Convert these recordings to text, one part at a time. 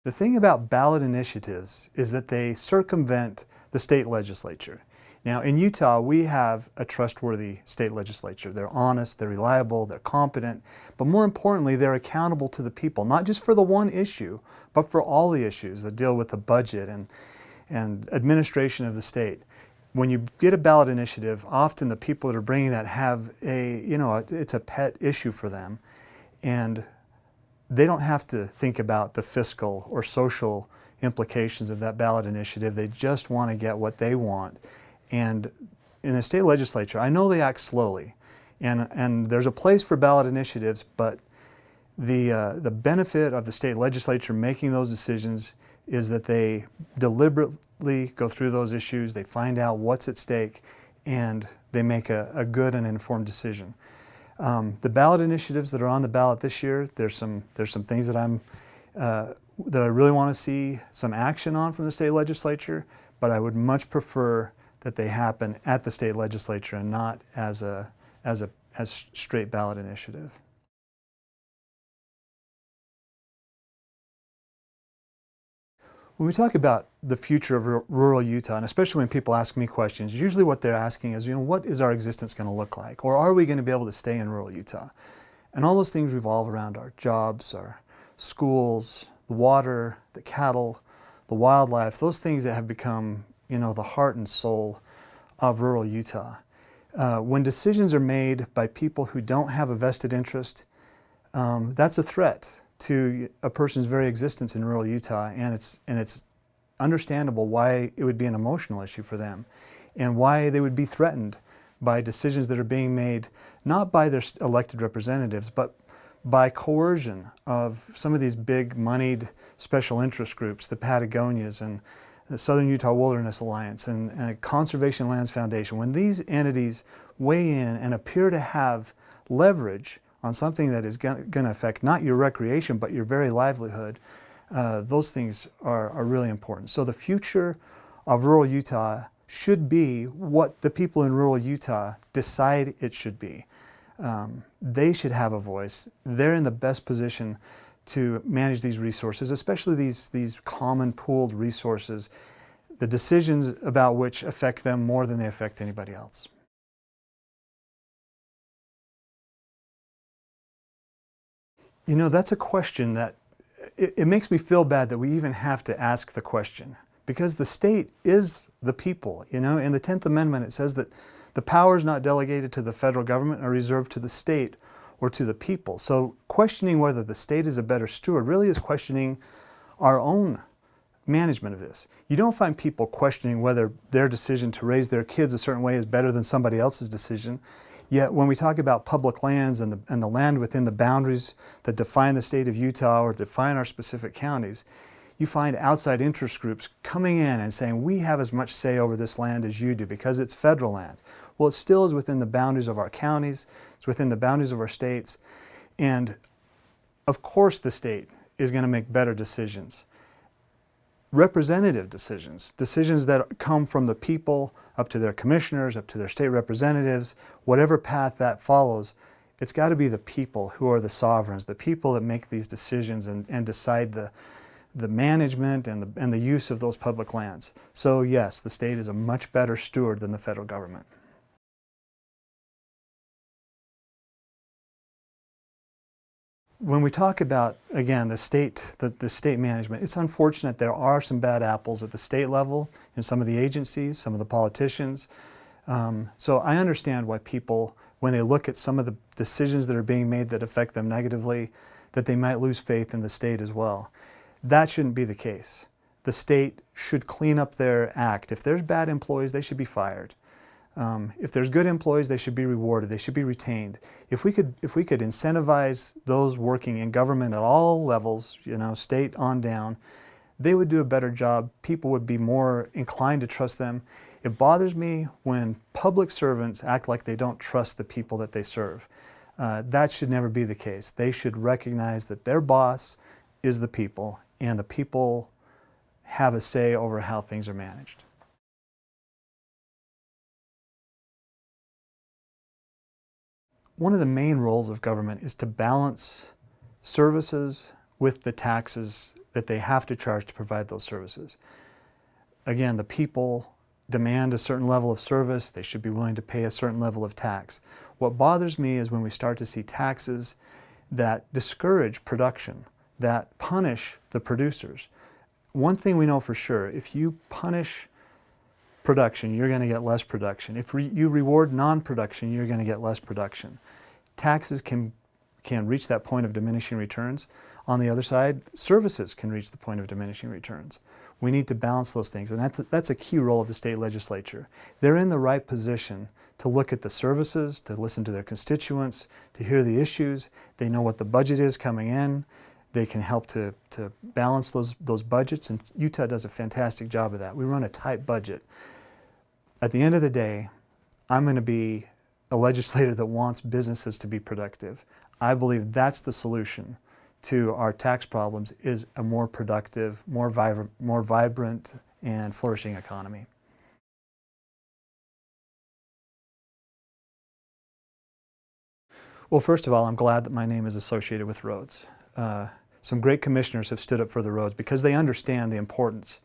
The thing about ballot initiatives is that they circumvent the state legislature. Now, in Utah, we have a trustworthy state legislature. They're honest, they're reliable, they're competent, but more importantly, they're accountable to the people, not just for the one issue, but for all the issues that deal with the budget and administration of the state. When you get a ballot initiative, often the people that are bringing that have it's a pet issue for them. And they don't have to think about the fiscal or social implications of that ballot initiative. They just want to get what they want. And in the state legislature, I know they act slowly, and there's a place for ballot initiatives, but the benefit of the state legislature making those decisions is that they deliberately go through those issues, they find out what's at stake, and they make a good and informed decision. The ballot initiatives that are on the ballot this year, there's some things that that I really want to see some action on from the state legislature, but I would much prefer that they happen at the state legislature and not as straight ballot initiative. When we talk about the future of rural Utah, and especially when people ask me questions, usually what they're asking is, what is our existence going to look like? Or are we going to be able to stay in rural Utah? And all those things revolve around our jobs, our schools, the water, the cattle, the wildlife, those things that have become, the heart and soul of rural Utah. When decisions are made by people who don't have a vested interest, that's a threat to a person's very existence in rural Utah, and it's understandable why it would be an emotional issue for them and why they would be threatened by decisions that are being made not by their elected representatives but by coercion of some of these big moneyed special interest groups, the Patagonias and the Southern Utah Wilderness Alliance and Conservation Lands Foundation. When these entities weigh in and appear to have leverage on something that is going to affect not your recreation but your very livelihood, those things are really important. So the future of rural Utah should be what the people in rural Utah decide it should be. They should have a voice. They're in the best position to manage these resources, especially these common pooled resources, the decisions about which affect them more than they affect anybody else. That's a question that it makes me feel bad that we even have to ask the question, because the state is the people. In the 10th Amendment it says that the powers not delegated to the federal government are reserved to the state or to the people. So questioning whether the state is a better steward really is questioning our own management of this. You don't find people questioning whether their decision to raise their kids a certain way is better than somebody else's decision. Yet when we talk about public lands and the land within the boundaries that define the state of Utah or define our specific counties, you find outside interest groups coming in and saying, we have as much say over this land as you do because it's federal land. Well, it still is within the boundaries of our counties, it's within the boundaries of our states, and of course the state is going to make better decisions. Representative decisions, decisions that come from the people up to their commissioners, up to their state representatives, whatever path that follows, it's got to be the people who are the sovereigns, the people that make these decisions and decide the management and the use of those public lands. So yes, the state is a much better steward than the federal government. When we talk about, again, the state management, it's unfortunate there are some bad apples at the state level in some of the agencies, some of the politicians. So I understand why people, when they look at some of the decisions that are being made that affect them negatively, that they might lose faith in the state as well. That shouldn't be the case. The state should clean up their act. If there's bad employees, they should be fired. If there's good employees, they should be rewarded, they should be retained. If we could incentivize those working in government at all levels, state on down, they would do a better job. People would be more inclined to trust them. It bothers me when public servants act like they don't trust the people that they serve. That should never be the case. They should recognize that their boss is the people, and the people have a say over how things are managed. One of the main roles of government is to balance services with the taxes that they have to charge to provide those services. Again, the people demand a certain level of service. They should be willing to pay a certain level of tax. What bothers me is when we start to see taxes that discourage production, that punish the producers. One thing we know for sure, if you punish production, you're going to get less production. If you reward non-production, you're going to get less production. Taxes can reach that point of diminishing returns. On the other side, services can reach the point of diminishing returns. We need to balance those things, and that's a key role of the state legislature. They're in the right position to look at the services, to listen to their constituents, to hear the issues. They know what the budget is coming in. They can help to balance those budgets, and Utah does a fantastic job of that. We run a tight budget. At the end of the day, I'm going to be a legislator that wants businesses to be productive. I believe that's the solution to our tax problems, is a more productive, more vibrant and flourishing economy. Well, first of all, I'm glad that my name is associated with roads. Some great commissioners have stood up for the roads because they understand the importance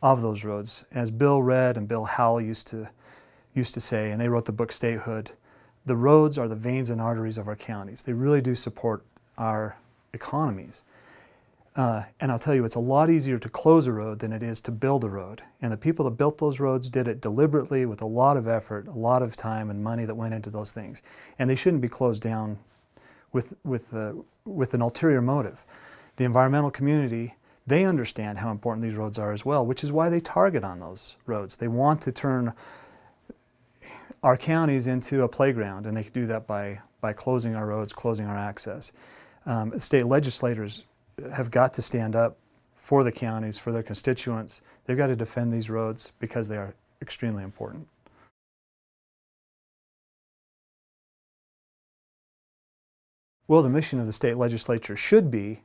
of those roads. As Bill Redd and Bill Howell used to say, and they wrote the book Statehood, the roads are the veins and arteries of our counties. They really do support our economies. And I'll tell you, it's a lot easier to close a road than it is to build a road. And the people that built those roads did it deliberately with a lot of effort, a lot of time and money that went into those things. And they shouldn't be closed down with an ulterior motive. The environmental community, they understand how important these roads are as well, which is why they target on those roads. They want to turn our counties into a playground, and they can do that by closing our roads, closing our access. State legislators have got to stand up for the counties, for their constituents. They've got to defend these roads because they are extremely important. Well, the mission of the state legislature should be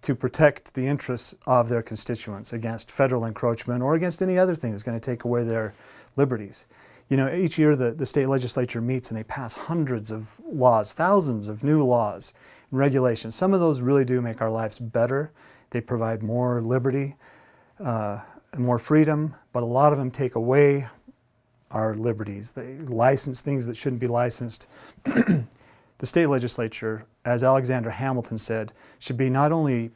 to protect the interests of their constituents against federal encroachment or against any other thing that's going to take away their liberties. You know, each year the state legislature meets and they pass hundreds of laws, thousands of new laws and regulations. Some of those really do make our lives better. They provide more liberty and more freedom, but a lot of them take away our liberties. They license things that shouldn't be licensed. The state legislature, as Alexander Hamilton said, should be not only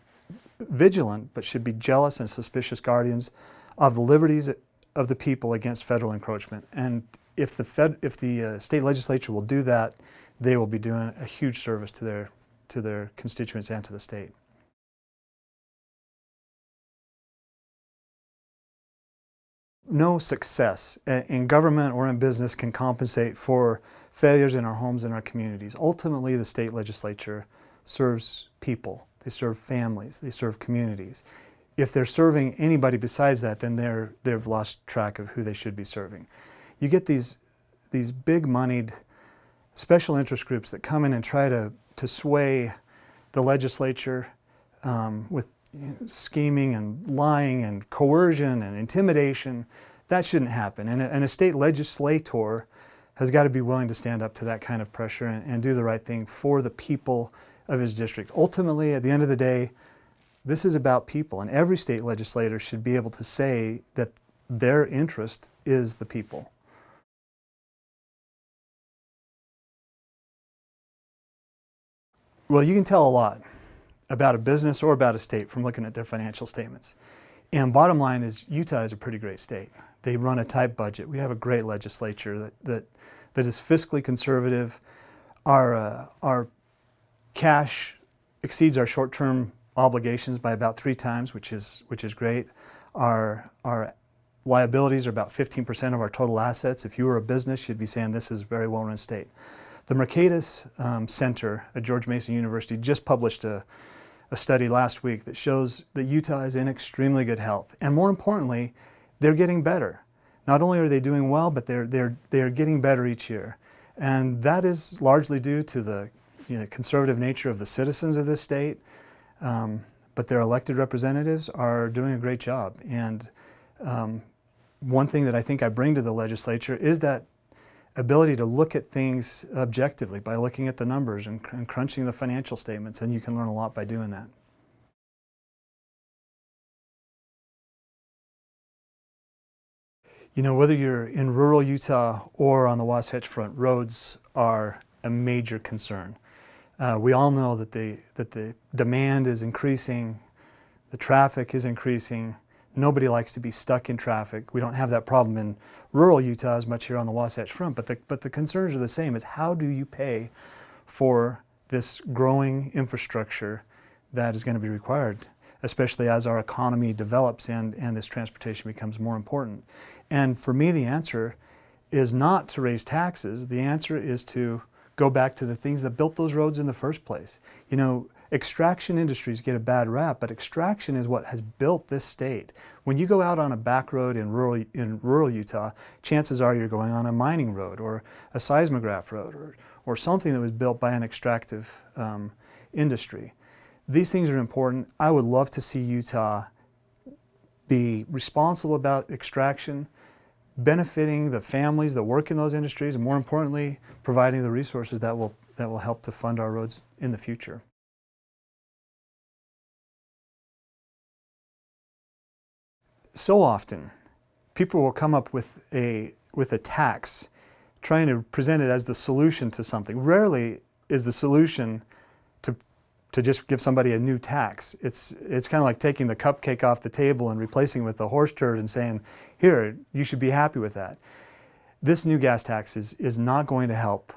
vigilant, but should be jealous and suspicious guardians of the liberties of the people against federal encroachment. And if the state legislature will do that, they will be doing a huge service to their constituents and to the state. No success in government or in business can compensate for failures in our homes and our communities. Ultimately, the state legislature serves people. They serve families. They serve communities. If they're serving anybody besides that, then they've lost track of who they should be serving. You get these big-moneyed special interest groups that come in and try to sway the legislature with scheming and lying and coercion and intimidation. That shouldn't happen. And a state legislator has got to be willing to stand up to that kind of pressure and do the right thing for the people of his district. Ultimately, at the end of the day, this is about people, and every state legislator should be able to say that their interest is the people. Well, you can tell a lot about a business or about a state from looking at their financial statements. And bottom line is, Utah is a pretty great state. They run a tight budget. We have a great legislature that is fiscally conservative. Our cash exceeds our short-term obligations by about 3 times, which is great. Our liabilities are about 15% of our total assets. If you were a business, you'd be saying this is a very well-run state. The Mercatus Center at George Mason University just published a study last week that shows that Utah is in extremely good health. And more importantly, they're getting better. Not only are they doing well, but they're getting better each year. And that is largely due to the conservative nature of the citizens of this state. But their elected representatives are doing a great job. And one thing that I think I bring to the legislature is that ability to look at things objectively by looking at the numbers and crunching the financial statements, and you can learn a lot by doing that. You know, whether you're in rural Utah or on the Wasatch Front, roads are a major concern. We all know that the demand is increasing, the traffic is increasing. Nobody likes to be stuck in traffic. We don't have that problem in rural Utah as much here on the Wasatch Front, but the concerns are the same. Is how do you pay for this growing infrastructure that is going to be required, especially as our economy develops and this transportation becomes more important. And for me, the answer is not to raise taxes. The answer is to go back to the things that built those roads in the first place. You know, extraction industries get a bad rap, but extraction is what has built this state. When you go out on a back road in rural Utah, chances are you're going on a mining road or a seismograph road or something that was built by an extractive industry. These things are important. I would love to see Utah be responsible about extraction, benefiting the families that work in those industries, and more importantly, providing the resources that will help to fund our roads in the future. So often, people will come up with a tax, trying to present it as the solution to something. Rarely is the solution to just give somebody a new tax. It's kind of like taking the cupcake off the table and replacing it with a horse turd and saying, here, you should be happy with that. This new gas tax is not going to help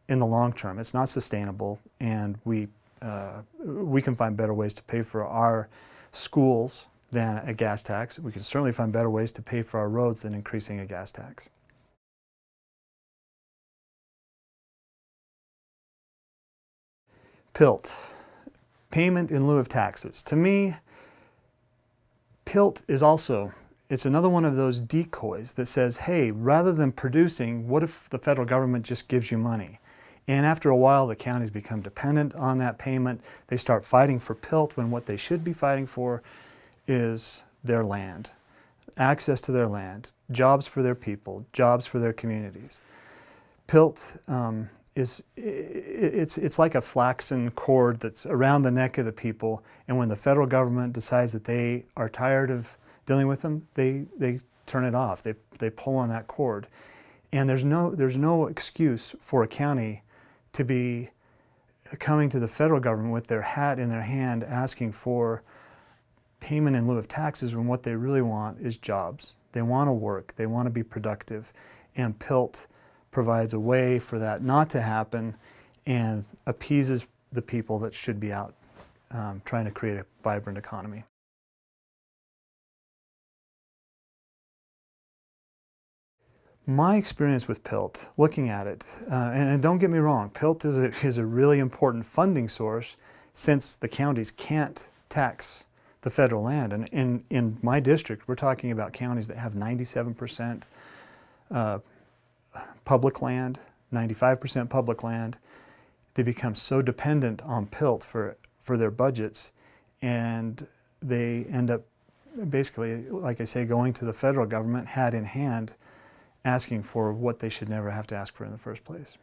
in the long term. It's not sustainable, and we can find better ways to pay for our schools than a gas tax. We can certainly find better ways to pay for our roads than increasing a gas tax. PILT. Payment in lieu of taxes. To me, PILT is it's another one of those decoys that says, hey, rather than producing, what if the federal government just gives you money? And after a while, the counties become dependent on that payment. They start fighting for PILT when what they should be fighting for is their land, access to their land, jobs for their people, jobs for their communities. PILT it's like a flaxen cord that's around the neck of the people, and when the federal government decides that they are tired of dealing with them, they turn it off. They pull on that cord. And there's no excuse for a county to be coming to the federal government with their hat in their hand asking for payment in lieu of taxes when what they really want is jobs. They want to work, they want to be productive, and PILT provides a way for that not to happen and appeases the people that should be out trying to create a vibrant economy. My experience with PILT, looking at it, and don't get me wrong, PILT is a really important funding source since the counties can't tax the federal land. And in my district, we're talking about counties that have 97% public land, 95% public land. They become so dependent on PILT for their budgets, and they end up basically, like I say, going to the federal government hat in hand, asking for what they should never have to ask for in the first place.